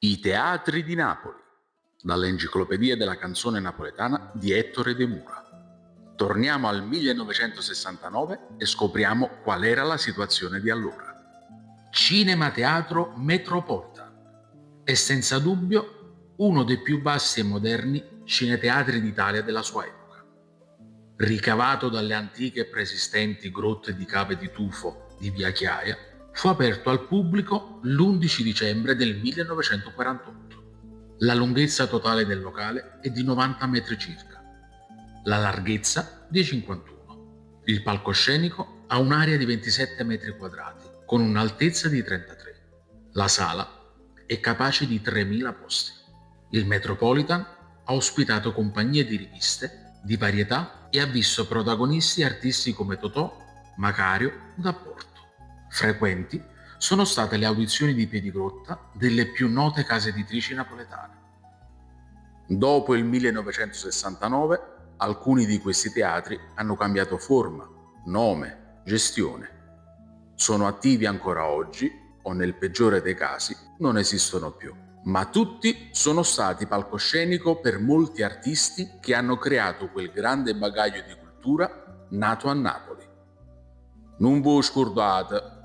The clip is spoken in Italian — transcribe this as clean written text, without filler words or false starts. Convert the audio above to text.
I teatri di Napoli, dall'Enciclopedia della canzone napoletana di Ettore De Mura. Torniamo al 1969 e scopriamo qual era la situazione di allora. Cinema Teatro Metropolitan è senza dubbio uno dei più vasti e moderni cineteatri d'Italia della sua epoca. Ricavato dalle antiche e preesistenti grotte di cave di tufo di Via Chiaia, fu aperto al pubblico l'11 dicembre del 1948. La lunghezza totale del locale è di 90 metri circa, la larghezza di 51. Il palcoscenico ha un'area di 27 metri quadrati, con un'altezza di 33. La sala è capace di 3.000 posti. Il Metropolitan ha ospitato compagnie di riviste, di varietà e ha visto protagonisti artisti come Totò, Macario, D'Apporto. Frequenti sono state le audizioni di Piedigrotta delle più note case editrici napoletane. Dopo il 1969, alcuni di questi teatri hanno cambiato forma, nome, gestione. Sono attivi ancora oggi o nel peggiore dei casi non esistono più. Ma tutti sono stati palcoscenico per molti artisti che hanno creato quel grande bagaglio di cultura nato a Napoli. Non vi scordate